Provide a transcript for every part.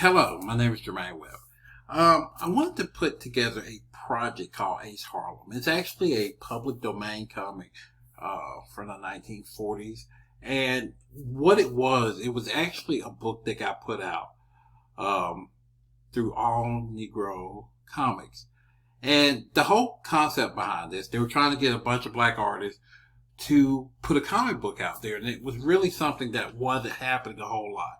Hello, my name is Germaine Webb. I wanted to put together a project called Ace Harlem. It's actually a public domain comic from the 1940s. And what it was actually a book that got put out through All Negro Comics. And the whole concept behind this, they were trying to get a bunch of black artists to put a comic book out there. And it was really something that wasn't happening a whole lot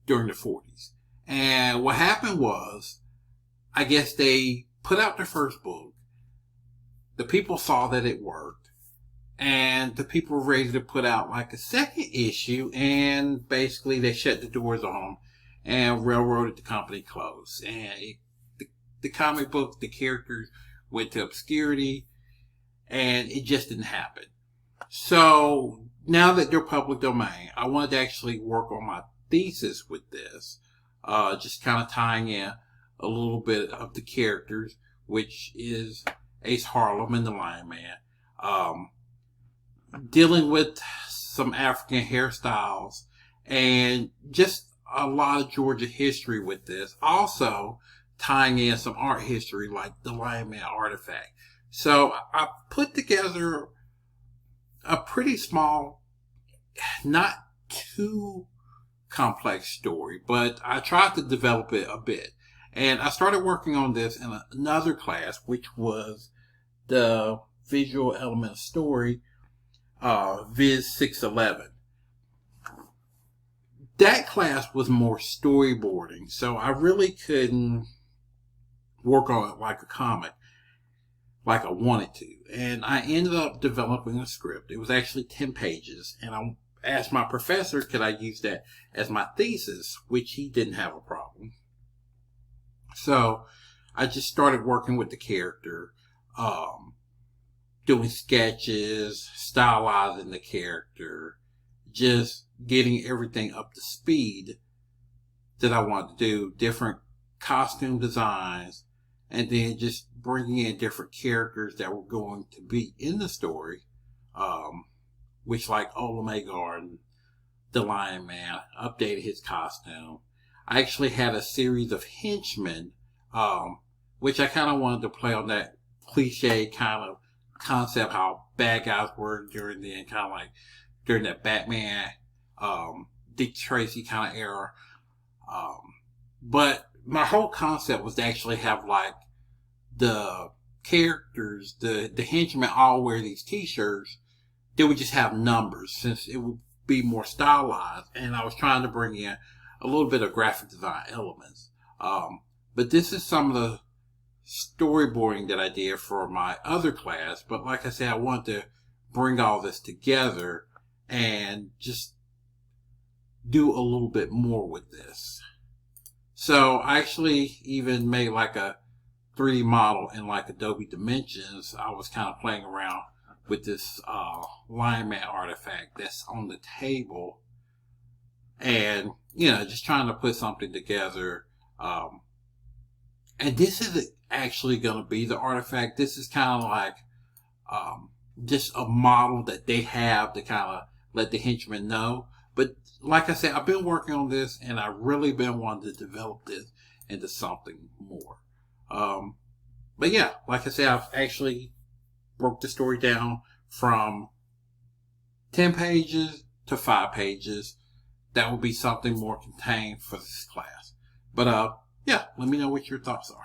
during the 40s. And what happened was, I guess they put out their first book. The people saw that it worked. And the people were ready to put out like a second issue. And basically they shut the doors on them and railroaded the company closed. And the comic book, the characters went to obscurity. And it just didn't happen. So now that they're public domain, I wanted to actually work on my thesis with this. Just kind of tying in a little bit of the characters, which is Ace Harlem and the Lion Man. Dealing with some African hairstyles and just a lot of Georgia history with this. Also tying in some art history like the Lion Man artifact. So I put together a pretty small, not too complex story, but I tried to develop it a bit. And I started working on this in another class, which was the visual element story, Viz 611. That class was more storyboarding, so I really couldn't work on it like a comic, like I wanted to. And I ended up developing a script. It was actually 10 pages, and I asked my professor, could I use that as my thesis, which he didn't have a problem. So I just started working with the character, doing sketches, stylizing the character, just getting everything up to speed that I wanted to do, different costume designs, and then just bringing in different characters that were going to be in the story, which like Olamega and the Lion Man, updated his costume. I actually had a series of henchmen, which I kind of wanted to play on that cliche kind of concept, how bad guys were during during that Batman, Dick Tracy kind of era. But my whole concept was to actually have like the characters, the henchmen all wear these t-shirts. They would just have numbers since it would be more stylized. And I was trying to bring in a little bit of graphic design elements. But this is some of the storyboarding that I did for my other class. But like I said, I wanted to bring all this together and just do a little bit more with this. So I actually even made like a 3D model in like Adobe Dimensions. I was kind of playing around with this Lion Man artifact that's on the table, and just trying to put something together. And this isn't actually going to be the artifact. This is kind of like just a model that they have to kind of let the henchmen know. But like I said, I've been working on this, and I've really been wanting to develop this into something more. But yeah, like I said, I've actually broke the story down from 10 pages to 5 pages. That will be something more contained for this class. But yeah, let me know what your thoughts are.